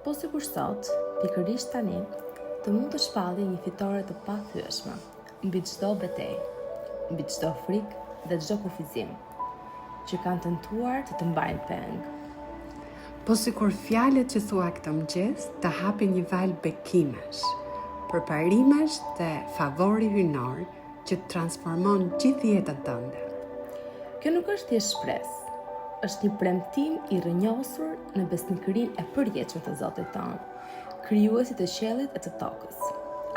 Po sikur sot, pikërisht tani, të mund të shpallë një fitore të pathyeshme, mbi çdo betejë, mbi çdo frikë dhe çdo kufizim, që kanë tentuar të mbajnë peng. Po sikur fjalët që thua këtë mëngjes të hapin një val bekimesh, përparimesh dhe favori hynor që të transformon gjithë jetën tënde. Kjo nuk është thjesht shpresë, është një premtim i rrënjosur në besnikërinë e përjetshme të Zotit tonë, krijuesit të qiellit e të tokës,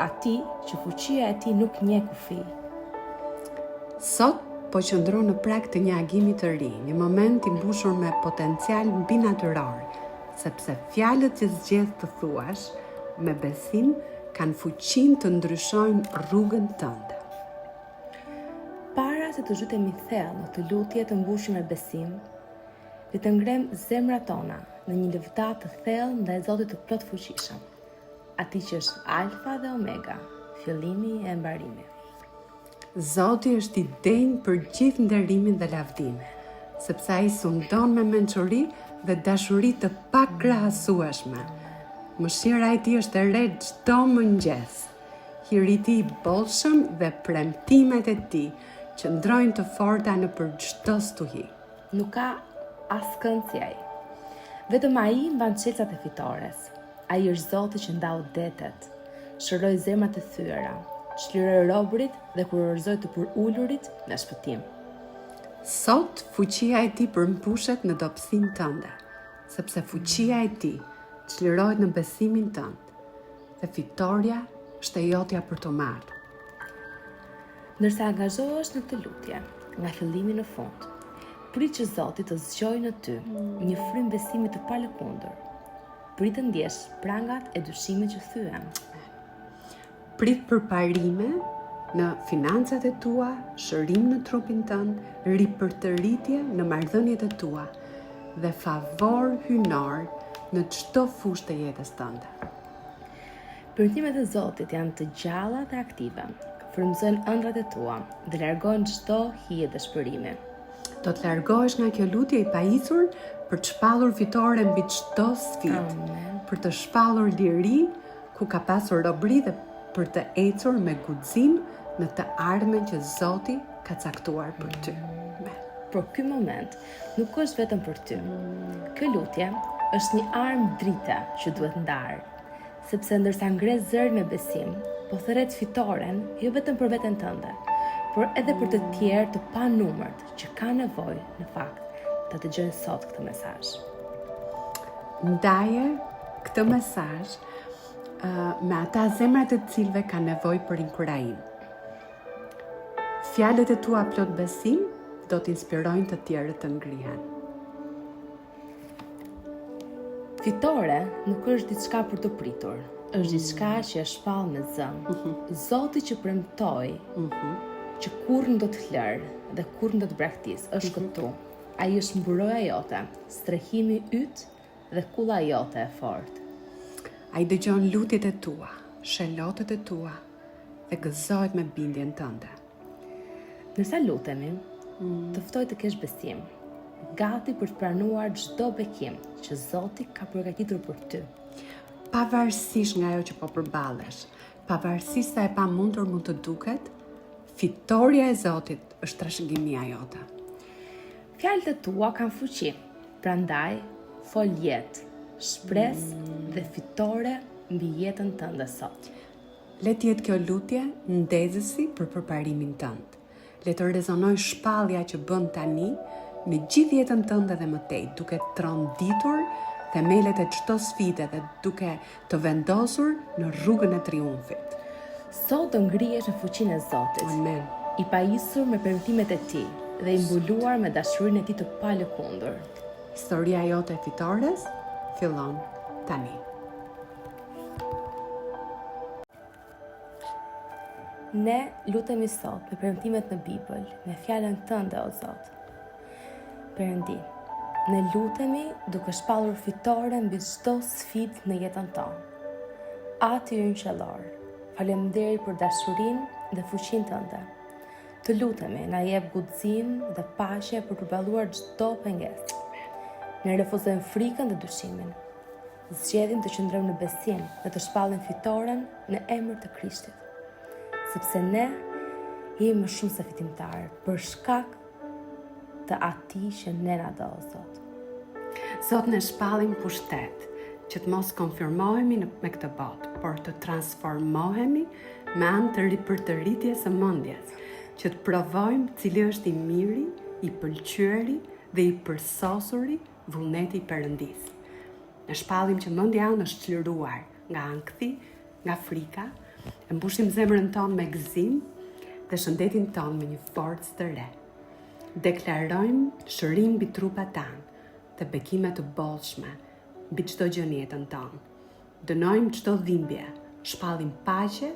atij që fuqia e tij nuk njeh kufi. Sot po qëndron në prag të një agimi të ri, një moment i mbushur me potencial mbinatyror, sepse fjalët që zgjedh të thuash me besim kanë fuqinë të ndryshojnë rrugën tënde. Para se të zhytemi thellë në të lutje të mbushur me besim, le të ngrem zemrat tona në një lëvizje të thellë ndaj Zotit të plot fuqishëm, atij që është Alfa dhe Omega, fillimi e mbarimi. Zoti është i denjë për gjithë nderimin dhe lavdimin, sepse ai sundon me mençuri dhe dashuri të pakrahasueshme. Mëshira e tij është e re çdo mëngjes. Hiri i tij i bollshëm dhe premtimet e tij qëndrojnë të forta nëpër çdo stuhi. Nuk ka askënd si ai. Vetëm ai mban çelësat e fitores. Ai është Zoti që ndau detet, shëroi zemrat e thyera, çliroi robërit dhe kurorëzoi të përulurit në shpëtim. Sot fuqia e tij përmpushet në dobësinë tënde, sepse fuqia e tij çlirohet në besimin tënd dhe fitoria është e jotja për të marrë. Ndërsa angazhohesh në këtë lutje, nga fillimi në fund, prit që Zoti të zgjojë në ty një frym besimi të palëkundur. Prit të ndjesh prangat e dyshimit që thyen. Prit përparime në financat e tua, shërim në trupin tënd, ripërtëritje në marrëdhëniet e tua dhe favor hynor në çdo fushë të jetës tënde. Premtimet e Zotit janë të gjalla dhe aktive, frymëzojnë ëndrat e tua dhe largojnë çdo hije dëshpërimi. Do të largohesh nga kjo lutje i pajisur për të shpallur fitore mbi çdo sfidë, për të shpallur liri ku ka pasur robëri dhe për të ecur me guxim në të ardhmen që Zoti ka caktuar për ty. Por ky moment nuk është vetëm për ty. Kjo lutje është një armë drite që duhet ndarë, sepse ndërsa ngre zërin me besim, po thërret fitoren jo vetëm për veten tënde, por edhe për të tjerë të panumërt që kanë nevojë në fakt të dëgjojnë sot këtë mesazh. Ndaje këtë mesazh me ata zemrat e cilëve ka nevojë për inkurajim. Fjalët e tua plot besim do të inspirojnë të tjerët të ngrihen. Fitore nuk është diçka për të pritur, është diçka që e shpall me zë. Zoti që premtoi që kurrë nuk do të lërë dhe kurrë nuk do të braktis, është këtu. Ai është mburoja jote, strehimi yt dhe kulla jote e fortë. Ai dëgjon lutjet e tua, shelotet e tua dhe gëzohet me bindjen tënde. Nësa lutemi, të ftoj të kesh besim, gati për të pranuar çdo bekim që Zoti ka përgatitur për ty. Pavarësisht nga ajo që po përballesh, pavarësisht sa e pamundur mund të duket, fitoria e Zotit është trashëgimia jote. Fjalët e tua kanë fuqi, prandaj fol jetë, shpresë dhe fitore mbi jetën tënde sot. Le të jetë kjo lutje ndezësi për përparimin tënd. Le të rezonojë shpallja që bën tani në gjithë jetën tënde dhe mëtej, duke tronditur themelet e çdo sfide dhe duke të vendosur në rrugën e triumfit. Sot do ngrihesh në fuqinë e Zotit. Amen. I pajisur me premtimet e tij dhe i mbuluar me dashurinë e tij të palëkundur. Historia jote e fitores fillon tani. Ne lutemi sot me premtimet në Bibël, me fjalën tënde o Zot. Perëndi, ne lutemi duke shpallur fitore mbi çdo sfidë në jetën tonë. Ati ynë qellor, faleminderit për dashurinë dhe fuqinë tënde. Të lutemi na jep guxim dhe paqe për të përballuar çdo pengesë. Ne refuzojmë frikën dhe dyshimin. zgjedhim të qëndrojmë në besim dhe të shpallim fitoren në emër të Krishtit. Sepse ne jemi më shumë se fitimtarë për shkak të atij që ne na do, o Zot. Zot, ne shpallim pushtet që të mos konfirmohemi me këtë botë, por të transformohemi me anë të ripërtëritjes së mendjes, që të provojmë cili është i miri, i pëlqyeri dhe i përsosuri vullneti i Perëndis. Ne shpallim që mendja jonë është çliruar nga ankthi, nga frika, e mbushim zemrën tonë me gëzim dhe shëndetin tonë me një forcë të re. Deklarojmë shërim mbi trupat tanë, të bekime të bollshme mbi çdo gjë në jetën tonë. Dënojmë çdo dhimbje, shpallim paqe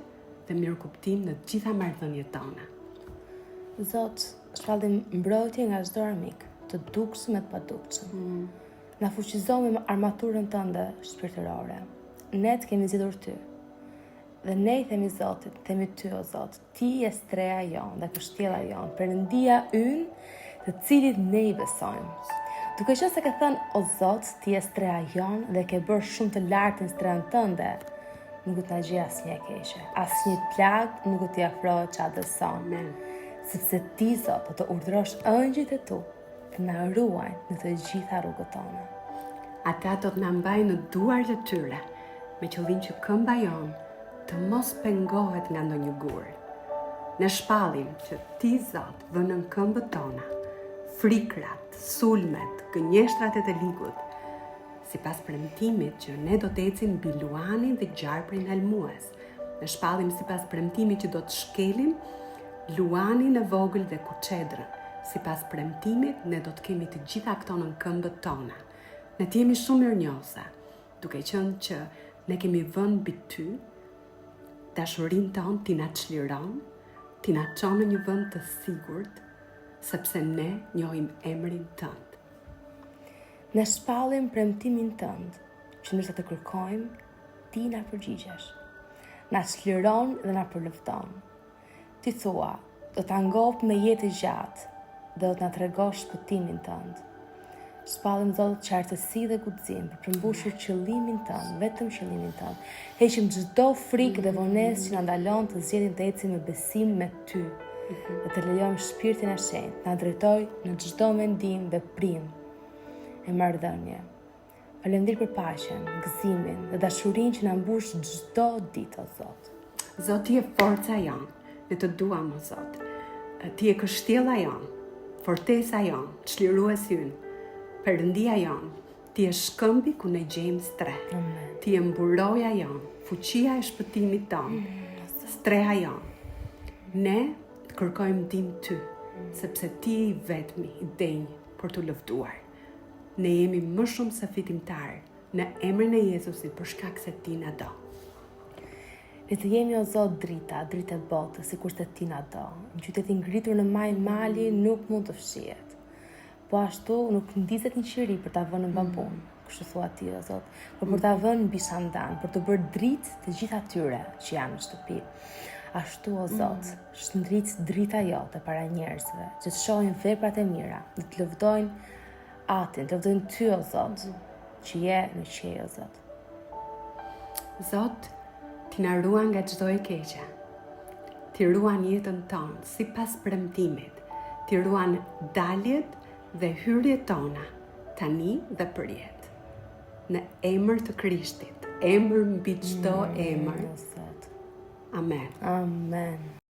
dhe mirëkuptim në të gjitha marrëdhëniet tona. Zot, shpallim mbrojtje nga çdo armik, të dukshëm e të padukshëm. Na fuqizo me armaturën tënde shpirtërore. Ne të kemi zgjedhur ty. Dhe ne i themi Zotit, themi ty o Zot, ti je streha jonë dhe kështjella jonë, Perëndia ynë, të cilit ne i besojmë. Duke qenë se ke thënë o Zot, ti je streha jonë dhe ke bërë shumë të lartë në strehën tënde, nuk do të na gjej asnjë e keqe, asnjë plag nuk do t'i afrohet çfarë dëson. Amen. Sepse ti Zot do të urdhërosh ëngjëjt e tu të na ruajnë në të gjitha rrugët tona. Ata do të na mbajnë në duart e tyre, me qëllim që këmba jonë të mos pengohet nga ndonjë gur. Ne shpallim që ti Zot vën në këmbët tona frikrat, sulmet, gënjeshtrat e të ligut, sipas premtimit që ne do të ecim mbi luanin dhe gjarprin helmues. Ne shpallim sipas premtimit që do të shkelim luanin e vogël dhe kuçedrën. Sipas premtimit ne do të kemi të gjitha këto në këmbët tona. Ne të jemi shumë mirënjohëse, duke qenë që ne kemi vënë mbi ty, dashurinë tonë ti na çliron, ti na çon në një vend të sigurt, sepse ne njohim emrin tënd. Ne shpallim premtimin tënd, që ndërsa të kërkojmë, ti na përgjigjesh. Na çliron dhe na përlufton. Ti thua, do ta ngop me jetë gjatë dhe do të na tregosh shpëtimin tënd. Shpallim Zot qartësi dhe guxim për përmbushur qëllimin tënd, vetëm qëllimin tënd. Heqim çdo frikë dhe vonesë që na ndalon të zgjedhim të ecim me besim me ty. Dhe të lejojmë shpirtin e shenjtë na drejtoj në çdo mendim dhe veprim e marrëdhënie. Faleminderit për paqen, gëzimin dhe dashurinë që na mbush çdo ditë, o Zot. Zot, ti je forca jonë, ne të duam, o Zot. Ti je kështjella jonë, fortesa jonë, çliruesi ynë, Perëndia jonë. Ti je shkëmbi ku ne gjejmë strehë. Amen. Ti je mburoja jonë, fuqia e shpëtimit tonë, streha jonë. Ne të kërkojmë ndihmë ty, sepse ti je i vetmi, i denjë për të lëvduar. Ne jemi më shumë se fitimtarë në emrin e Jezusit për shkak se ti na do. Le të jemi o Zot drita e botës, sikur se ti na do. Në qytetin ngritur në maj mali nuk mund të fshihet. Po ashtu nuk ndizet një qiri për ta vënë në babun, kështu thua ti o Zot, por për ta vënë mbi sandan, për të bërë dritë të gjitha atyre që janë në shtëpi. Ashtu o Zot, shndrit drita jote para njerëzve, që të shohin veprat e mira, dhe të lëvdojnë atin, të lëvdojnë ty o Zot, që je në qej o Zot. Zot, ti na ruan nga çdo e keqja. Ti ruan jetën tonë sipas premtimit. Ti ruan daljet dhe hyrjet tona, tani dhe përjetë. Në emër të Krishtit, emër mbi çdo emër. O Zot. Amen. Amen.